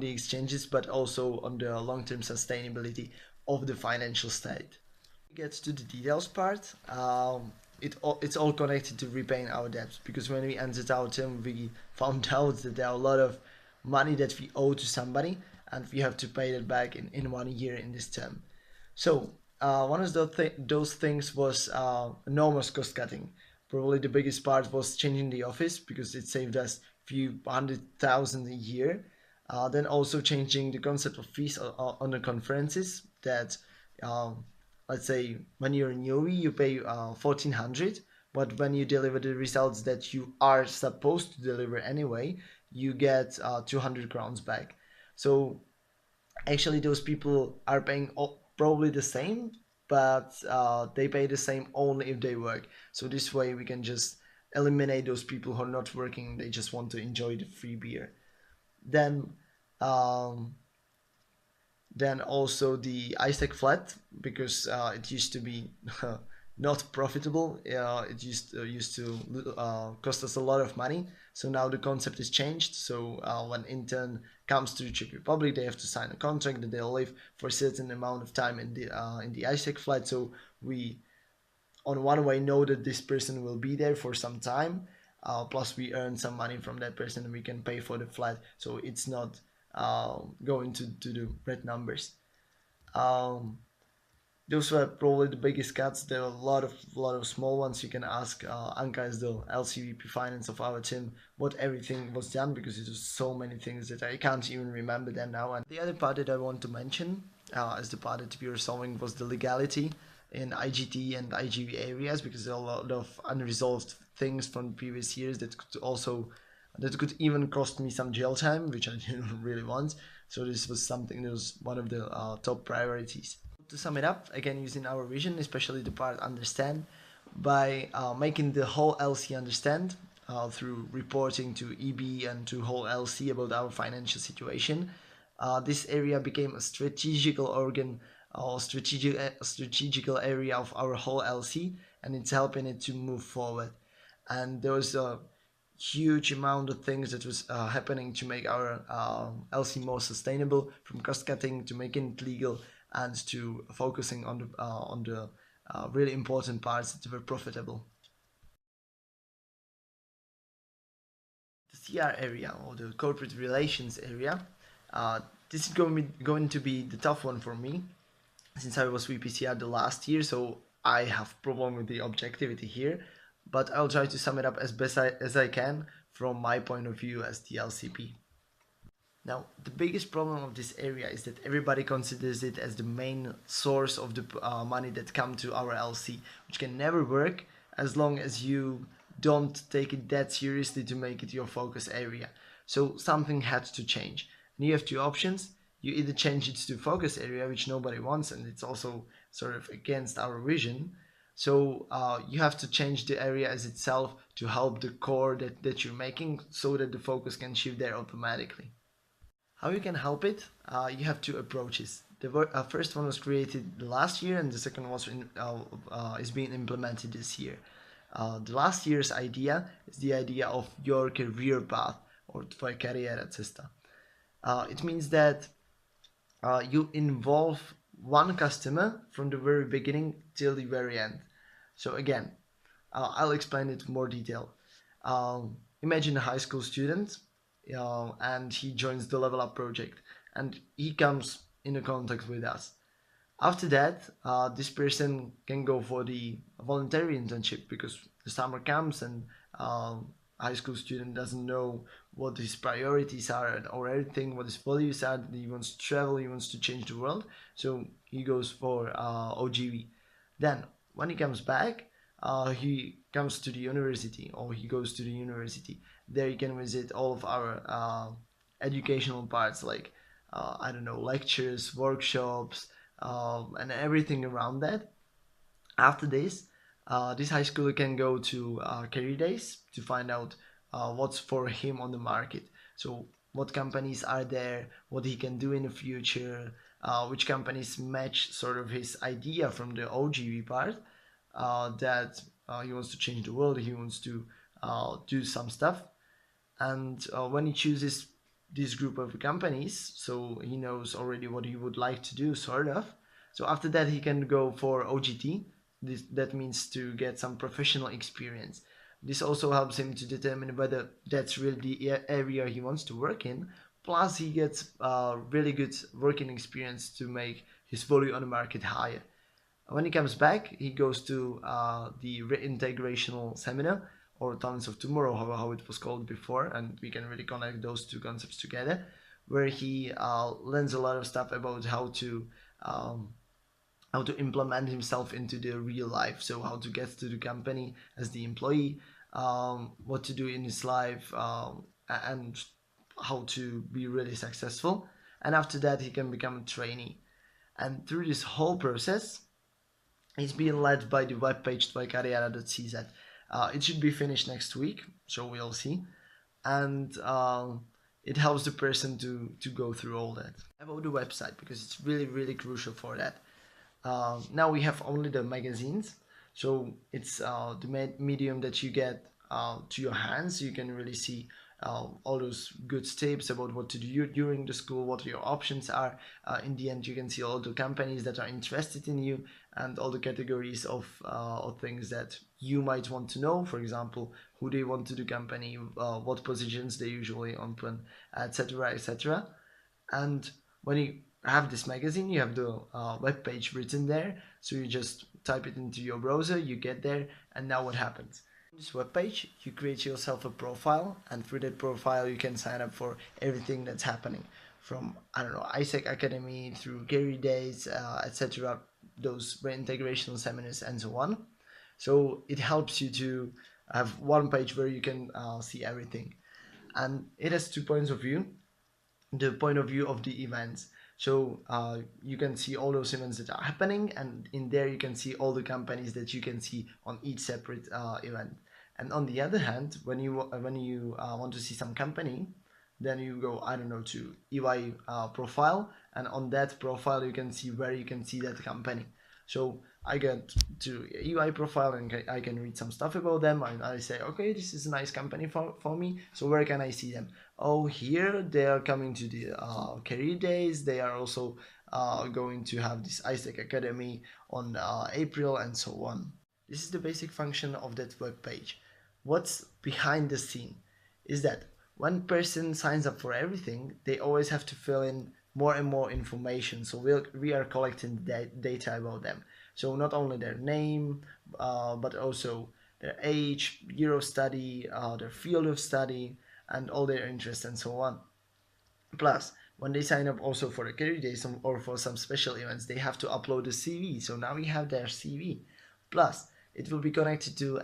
the exchanges, but also on the long-term sustainability of the financial state. Gets to the details part. It's all connected to repaying our debts, because when we entered our term, we found out that there are a lot of money that we owe to somebody, and we have to pay that back in 1 year in this term. So one of those things was enormous cost cutting. Probably the biggest part was changing the office because it saved us a few 100,000 a year. Then also changing the concept of fees on the conferences that, let's say, when you're a newbie, you pay 1,400, but when you deliver the results that you are supposed to deliver anyway, you get 200 crowns back. So actually those people are paying probably the same, but they pay the same only if they work. So this way we can just eliminate those people who are not working, they just want to enjoy the free beer. Then um, then also the ISEC flat, because it used to be not profitable. It used to cost us a lot of money. So now the concept is changed. So when intern comes to the Czech Republic, they have to sign a contract that they'll live for a certain amount of time in the ISEC flat. So we, on one way, know that this person will be there for some time. Plus, we earn some money from that person, and we can pay for the flat. So it's not going to the red numbers. Um, those were probably the biggest cuts. There are a lot of small ones. You can ask Anka as the LCVP finance of our team what everything was done, because it was so many things that I can't even remember them now. And the other part that I want to mention as the part that we were solving was the legality. in IGT and IGV areas, because there are a lot of unresolved things from previous years that could even cost me some jail time, which I didn't really want. So this was something that was one of the top priorities. To sum it up, again, using our vision, especially the part understand, by making the whole LC understand through reporting to EB and to whole LC about our financial situation. This area became a strategical organ or strategical area of our whole LC, and it's helping it to move forward. And there was a huge amount of things that was happening to make our LC more sustainable, from cost cutting to making it legal and to focusing on the really important parts that were profitable. The CR area, or the corporate relations area, this is going to be the tough one for me, since I was VPCR the last year, so I have problem with the objectivity here, but I'll try to sum it up as best as I can from my point of view as the LCP. Now, the biggest problem of this area is that everybody considers it as the main source of the money that come to our LC, which can never work as long as you don't take it that seriously to make it your focus area. So something had to change. And you have two options. You either change it to focus area, which nobody wants, and it's also sort of against our vision. So you have to change the area as itself to help the core that you're making, so that the focus can shift there automatically. How you can help it? You have two approaches. The first one was created last year, and the second was is being implemented this year. The last year's idea is the idea of your career path, or tvoj kariéra cesta. It means that you involve one customer from the very beginning till the very end. So again, I'll explain it in more detail. Imagine a high school student, and he joins the Level Up project, and he comes in contact with us. After that, this person can go for the voluntary internship, because the summer comes and high school student doesn't know what his priorities are or anything, what his values are. He wants to travel, he wants to change the world, so he goes for OGV. Then when he comes back, he comes to the university, or he goes to the university. There you can visit all of our educational parts, like I don't know, lectures, workshops, and everything around that. After this, this high schooler can go to career days to find out what's for him on the market. So what companies are there, what he can do in the future, which companies match sort of his idea from the OGV part, that he wants to change the world, he wants to do some stuff. And when he chooses this group of companies, so he knows already what he would like to do, sort of. So after that, he can go for OGT. That means to get some professional experience. This also helps him to determine whether that's really the area he wants to work in. Plus, he gets really good working experience to make his value on the market higher. When he comes back, he goes to the reintegrational seminar, or Talents of Tomorrow, how it was called before, and we can really connect those two concepts together, where he learns a lot of stuff about how to implement himself into the real life. So how to get to the company as the employee, what to do in his life, and how to be really successful. And after that, he can become a trainee. And through this whole process, it's being led by the webpage tvojkariera.cz. It should be finished next week, so we'll see. And it helps the person to go through all that. About the website, because it's really, really crucial for that. Now we have only the magazines, so it's the medium that you get to your hands. You can really see all those good tips about what to do during the school, what your options are. In the end, you can see all the companies that are interested in you, and all the categories of things that you might want to know. For example, who they want to do company, what positions they usually open, etc., etc. And when you have this magazine, you have the web page written there, so you just type it into your browser, you get there, and now what happens? On this web page, you create yourself a profile, and through that profile you can sign up for everything that's happening, from, I don't know, ISEC Academy through Gary Days, etc. those reintegration seminars and so on. So it helps you to have one page where you can see everything. And it has 2 points of view. The point of view of the events. So you can see all those events that are happening, and in there you can see all the companies that you can see on each separate event. And on the other hand, when you want to see some company, then you go, I don't know, to EY profile, and on that profile you can see where you can see that company. So I get to EY profile and I can read some stuff about them, and I say, okay, this is a nice company for me. So where can I see them? Oh, here they are coming to the career days. They are also going to have this ISEC Academy on April and so on. This is the basic function of that web page. What's behind the scene is that when person signs up for everything, they always have to fill in more and more information. So we are collecting data about them. So not only their name, but also their age, year of study, their field of study, and all their interests and so on. Plus, when they sign up also for the career days or for some special events, they have to upload a CV. So now we have their CV. Plus, it will be connected to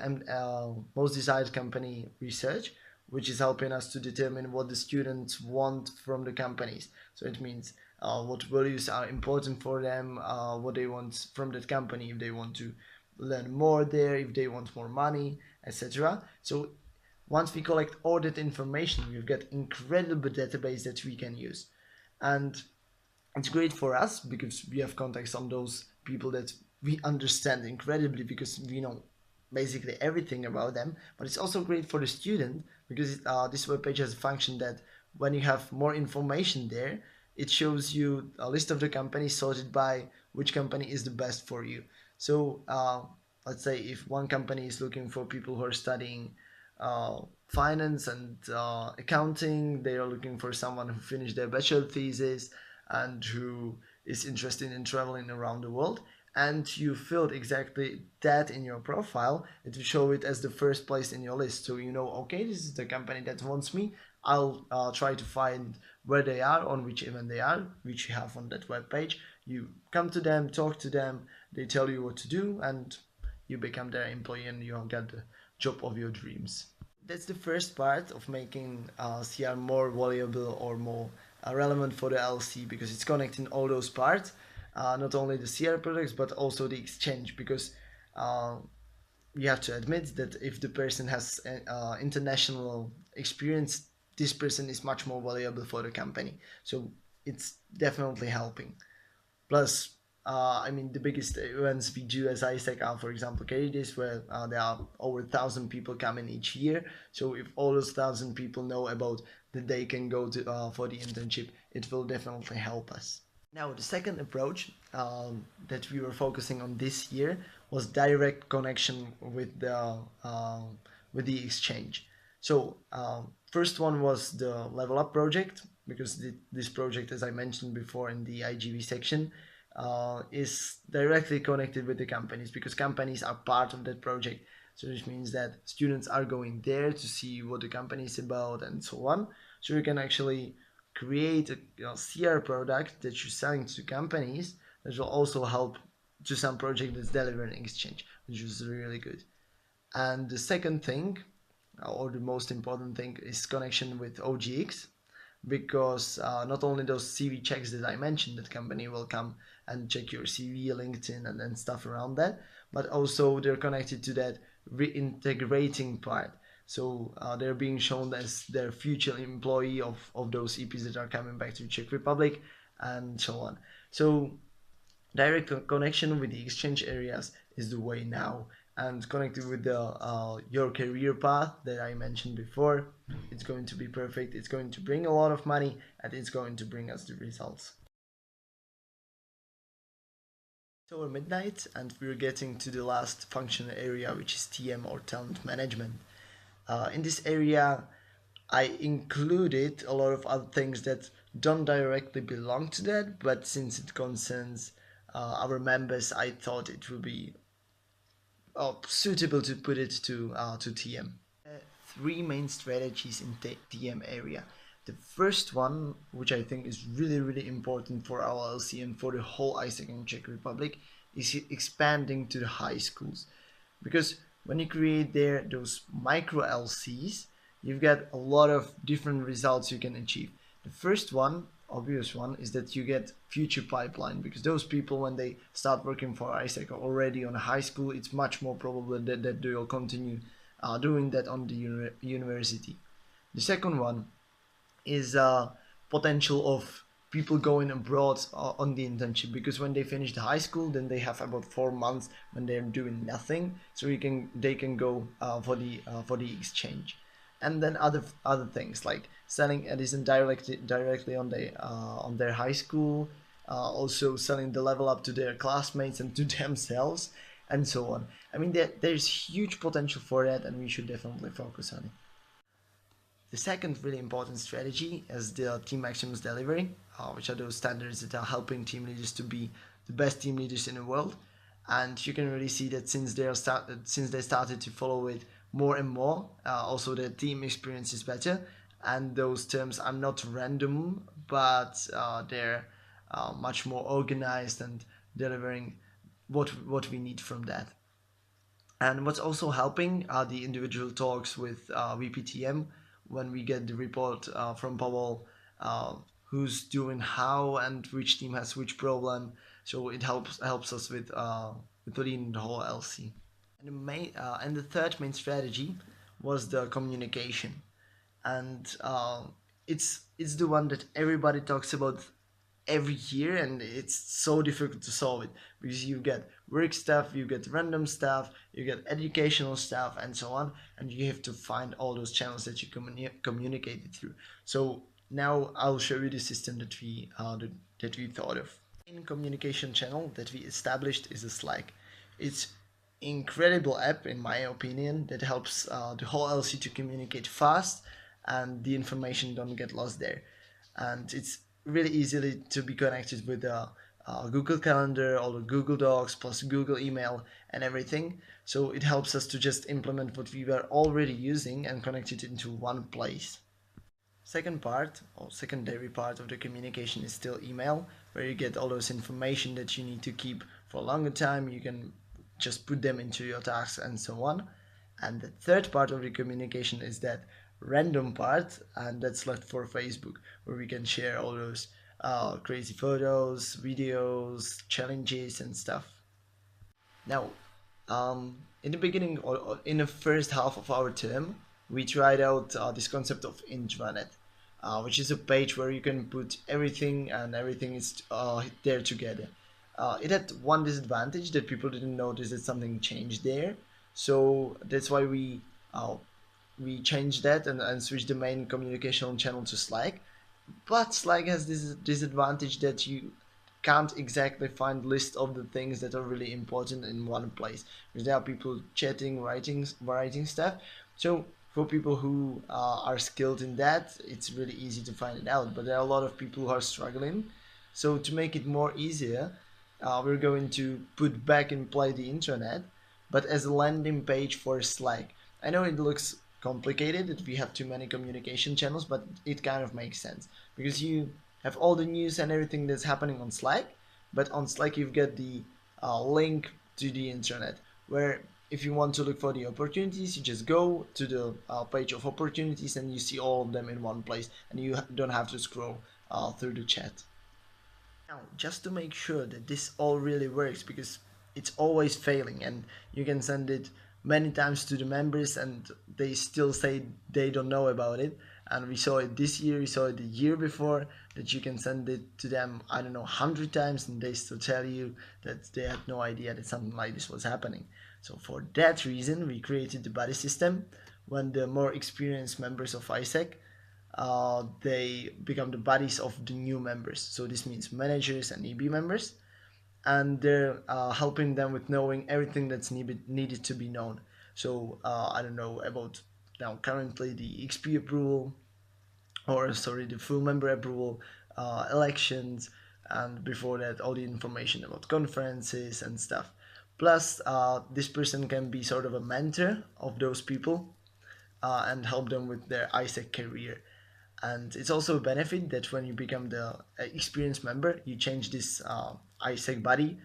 most desired company research, which is helping us to determine what the students want from the companies. So it means what values are important for them, what they want from that company, if they want to learn more there, if they want more money, etc. So once we collect all that information, we've got incredible database that we can use. And it's great for us because we have contacts on those people that we understand incredibly because we know basically everything about them. But it's also great for the student because this webpage has a function that when you have more information there, it shows you a list of the companies sorted by which company is the best for you. So let's say if one company is looking for people who are studying finance and accounting, they are looking for someone who finished their bachelor thesis and who is interested in traveling around the world, and you filled exactly that in your profile, it will show it as the first place in your list. So you know, okay, this is the company that wants me. I'll try to find where they are, on which event they are, which you have on that web page. You come to them, talk to them, they tell you what to do, and you become their employee and you get the job of your dreams. That's the first part of making CR more valuable or more relevant for the LC, because it's connecting all those parts, not only the CR products but also the exchange, because you have to admit that if the person has international experience, this person is much more valuable for the company. So it's definitely helping. Plus, I mean, the biggest events we do as ISEC are, for example, career days, where there are over 1,000 people coming each year. So if all those 1,000 people know about that they can go to for the internship, it will definitely help us. Now, the second approach that we were focusing on this year was direct connection with the exchange. So first one was the Level Up project, because this project, as I mentioned before in the IGV section, is directly connected with the companies, because companies are part of that project. So which means that students are going there to see what the company is about and so on. So you can actually create a CR product that you're selling to companies that will also help to some project that's delivering exchange, which is really good. And the second thing, or the most important thing, is connection with OGX, because not only those CV checks that I mentioned, that company will come and check your CV, LinkedIn, and stuff around that, but also they're connected to that reintegrating part. So they're being shown as their future employee of those EPs that are coming back to Czech Republic and so on. So direct connection with the exchange areas is the way now, and connected with the your career path that I mentioned before, it's going to be perfect. It's going to bring a lot of money and it's going to bring us the results. So we're midnight and we're getting to the last functional area, which is TM, or talent management. In this area, I included a lot of other things that don't directly belong to that, but since it concerns our members, I thought it would be suitable to put it to TM. Three main strategies in the TM area. The first one, which I think is really important for our LC and for the whole ISEC in Czech Republic, is expanding to the high schools, because when you create there those micro LCs, you've got a lot of different results you can achieve. The first one, obvious one, is that you get future pipeline, because those people, when they start working for ISEC already on a high school, it's much more probable that they will continue doing that on the university. The second one is potential of people going abroad on the internship, because when they finish the high school, then they have about 4 months when they're doing nothing, so they can go for the exchange. And then other things like selling Edison directly on their high school, also selling the level up to their classmates and to themselves, and so on. I mean, there's huge potential for that, and we should definitely focus on it. The second really important strategy is the team actions delivery, which are those standards that are helping team leaders to be the best team leaders in the world. And you can really see that since they started to follow it more and more, also the team experience is better. And those terms are not random, but they're much more organized and delivering what we need from that. And what's also helping are the individual talks with VPTM, when we get the report from Pavel, uh, who's doing how and which team has which problem. So it helps us with leading the whole LC. And the third main strategy was the communication, and it's the one that everybody talks about every year, and it's so difficult to solve it, because you get work stuff, you get random stuff, you get educational stuff, and so on, and you have to find all those channels that you communicate it through. So now I'll show you the system that we thought of. In communication channel that we established is a Slack. It's incredible app in my opinion that helps the whole LC to communicate fast, and the information don't get lost there. And it's really easily to be connected with the Google Calendar or the Google Docs plus Google Email and everything. So it helps us to just implement what we were already using and connect it into one place. Second part, or secondary part of the communication, is still email, where you get all those information that you need to keep for a longer time. You can just put them into your tasks and so on. And the third part of the communication is that random part, and that's left for Facebook, where we can share all those crazy photos, videos, challenges, and stuff. Now, in the beginning, or in the first half of our term, we tried out this concept of intranet, which is a page where you can put everything, and everything is there together. It had one disadvantage, that people didn't notice that something changed there, so that's why we changed that, and switched the main communication channel to Slack. But Slack has this disadvantage that you can't exactly find list of the things that are really important in one place, because there are people chatting, writing stuff. So for people who are skilled in that, it's really easy to find it out. But there are a lot of people who are struggling. So to make it more easier, we're going to put back in play the intranet, but as a landing page for Slack. I know it looks complicated that we have too many communication channels, but it kind of makes sense, because you have all the news and everything that's happening on Slack, but on Slack you've got the link to the internet, where if you want to look for the opportunities, you just go to the page of opportunities, and you see all of them in one place, and you don't have to scroll through the chat. Now, just to make sure that this all really works, because it's always failing, and you can send it many times to the members and they still say they don't know about it. And we saw it this year, we saw it the year before, that you can send it to them, I don't know, 100 times, and they still tell you that they had no idea that something like this was happening. So for that reason, we created the buddy system. When the more experienced members of ISEC, they become the buddies of the new members. So this means managers and EB members, and they're helping them with knowing everything that's needed to be known. So I don't know about now currently the XP approval, or sorry, the full member approval, elections, and before that all the information about conferences and stuff. Plus, this person can be sort of a mentor of those people and help them with their ISEC career. And it's also a benefit that when you become the experienced member, you change this ISEC buddy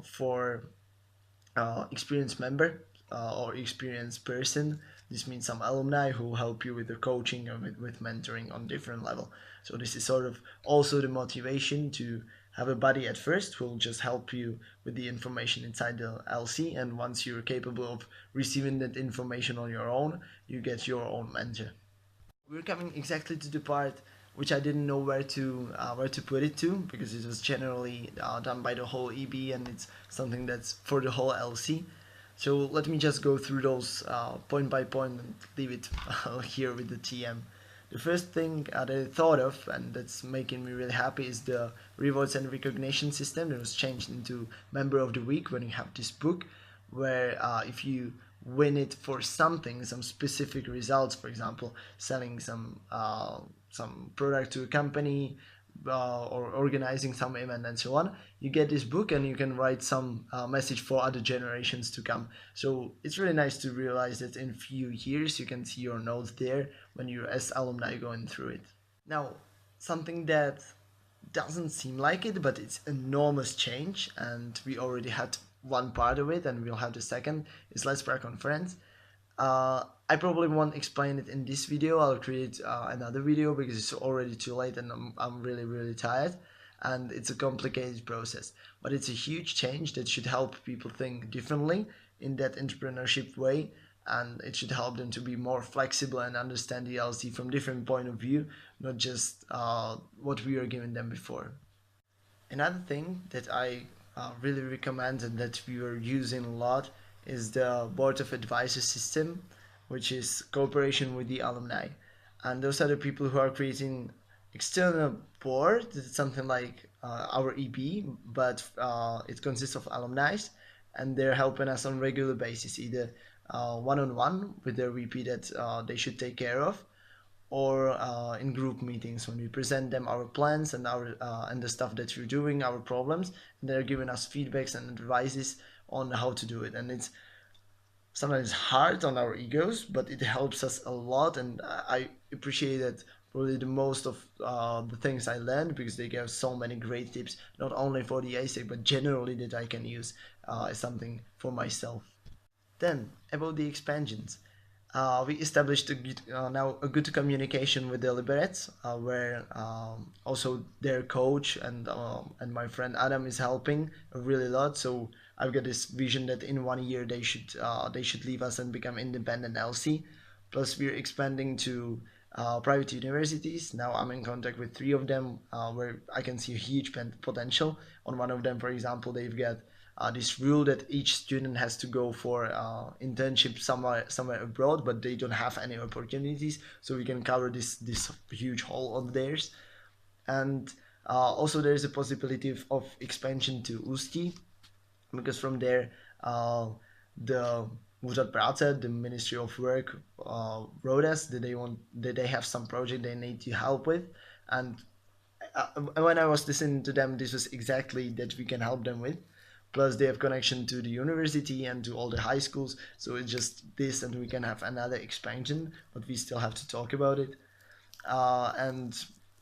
for experienced member or experienced person. This means some alumni who help you with the coaching or with mentoring on different level. So this is sort of also the motivation to have a buddy at first who will just help you with the information inside the LC, and once you're capable of receiving that information on your own, you get your own mentor. We're coming exactly to the part which I didn't know where to put it to, because it was generally done by the whole EB and it's something that's for the whole LC. So let me just go through those point by point and leave it here with the TM. The first thing that I thought of, and that's making me really happy, is the rewards and recognition system that was changed into Member of the Week when you have this book, where if you win it for something, some specific results, for example, selling some product to a company, or organizing some event and so on, you get this book and you can write some message for other generations to come. So it's really nice to realize that in few years you can see your notes there when you're as alumni going through it. Now, something that doesn't seem like it, but it's enormous change, and we already had one part of it and we'll have the second, is Let's Prayer Conference. I probably won't explain it in this video. I'll create another video because it's already too late and I'm really tired, and it's a complicated process, but it's a huge change that should help people think differently in that entrepreneurship way, and it should help them to be more flexible and understand the LC from different point of view, not just what we were giving them before. Another thing that I really recommend and that we were using a lot is the Board of Advisors system, which is cooperation with the alumni. And those are the people who are creating external board. It's something like our EB, but it consists of alumni, and they're helping us on regular basis, either one-on-one with their VP that they should take care of, or in group meetings when we present them our plans and our and the stuff that we're doing, our problems, and they're giving us feedbacks and advices on how to do it. And it's sometimes hard on our egos, but it helps us a lot, and I appreciate that probably the most of the things I learned, because they gave so many great tips, not only for the ASEC but generally, that I can use as something for myself. Then about the expansions. We established now a good communication with the Liberates, where also their coach and my friend Adam is helping a really lot. So I've got this vision that in 1 year they should leave us and become independent LC. Plus we're expanding to private universities. Now I'm in contact with 3 of them, where I can see a huge potential. On one of them, for example, they've got this rule that each student has to go for internship somewhere abroad, but they don't have any opportunities, so we can cover this huge hole on theirs. And also there is a possibility of expansion to Ústí, because from there the Úřad práce, the Ministry of Work, wrote us that they have some project they need to help with, and when I was listening to them, this was exactly that we can help them with. Plus they have connection to the university and to all the high schools, so it's just this, and we can have another expansion, but we still have to talk about it.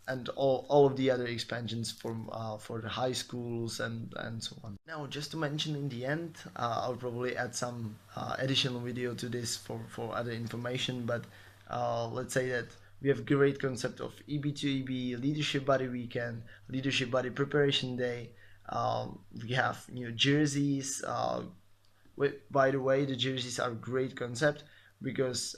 And all of the other expansions for the high schools and so on. Now, just to mention in the end, I'll probably add some additional video to this for other information, but let's say that we have great concept of EB to EB, leadership body weekend, leadership body preparation day. We have new jerseys. By the way, the jerseys are a great concept, because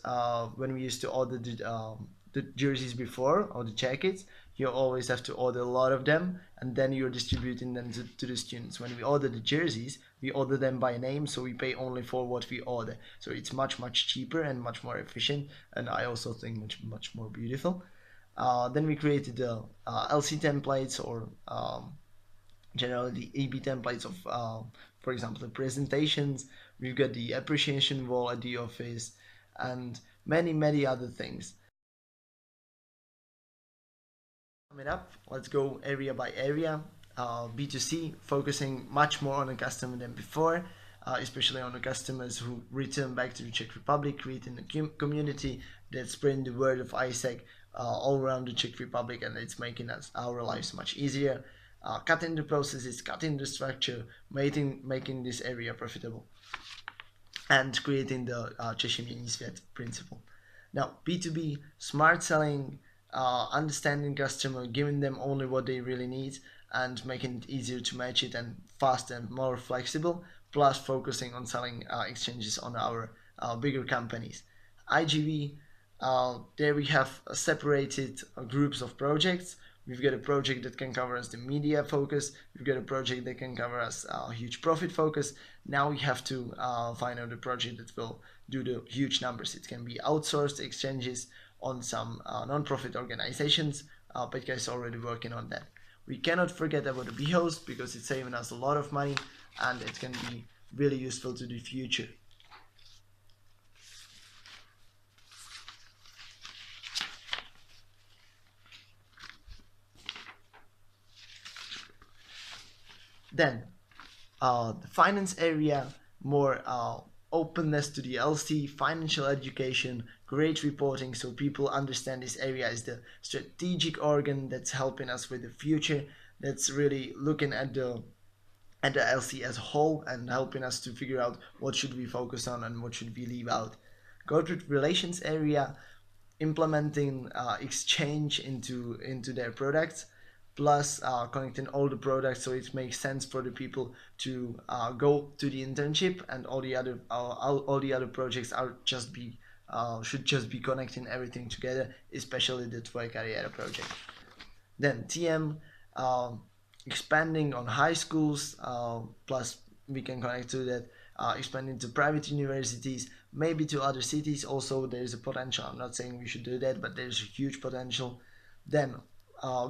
when we used to order the jerseys before, or the jackets, you always have to order a lot of them, and then you're distributing them to the students. When we order the jerseys, we order them by name, so we pay only for what we order. So it's much cheaper and much more efficient, and I also think much more beautiful. Then we created the LC templates, or generally the EB templates of, for example, the presentations. We've got the appreciation wall at the office, and many other things. Sum it up, let's go area by area. B2C, focusing much more on the customer than before, especially on the customers who return back to the Czech Republic, creating a community that's spreading the word of ISEC all around the Czech Republic, and it's making our lives much easier. cutting the processes, cutting the structure, making this area profitable, and creating the Czechimie Svět principle. Now, B2B, smart selling, understanding customer, giving them only what they really need, and making it easier to match it and faster and more flexible, plus focusing on selling exchanges on our bigger companies. IGV, there we have separated groups of projects. We've got a project that can cover us the media focus. We've got a project that can cover us huge profit focus. Now we have to find out a project that will do the huge numbers. It can be outsourced exchanges on some non-profit organizations. Petka is already working on that. We cannot forget about the B-host because it's saving us a lot of money and it can be really useful to the future. Then the finance area, more openness to the LC, financial education, great reporting so people understand this area is the strategic organ that's helping us with the future, that's really looking at the LC as a whole and helping us to figure out what should we focus on and what should we leave out. Corporate relations area, implementing exchange into their products, plus connecting all the products so it makes sense for the people to go to the internship, and all the other projects are just be should just be connecting everything together, especially the Tvoje Kariéra project. Then TM, expanding on high schools, plus we can connect to that, expanding to private universities, maybe to other cities also. There is a potential. I'm not saying we should do that, but there's a huge potential. Then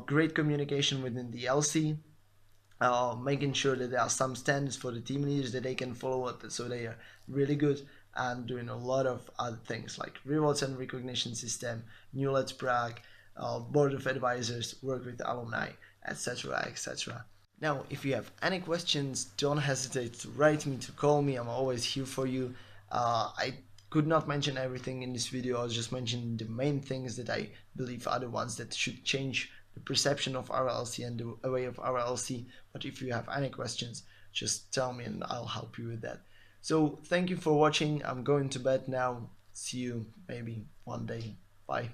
great communication within the LC, making sure that there are some standards for the team leaders that they can follow up, so they are really good, and doing a lot of other things like rewards and recognition system, new Let's Prague, board of advisors, work with alumni, etc., etc. Now, if you have any questions, don't hesitate to write me, to call me. I'm always here for you. I could not mention everything in this video. I was just mentioning the main things that I believe are the ones that should change the perception of RLC and the way of RLC. But if you have any questions, just tell me and I'll help you with that. So thank you for watching. I'm going to bed now. See you maybe one day. Bye.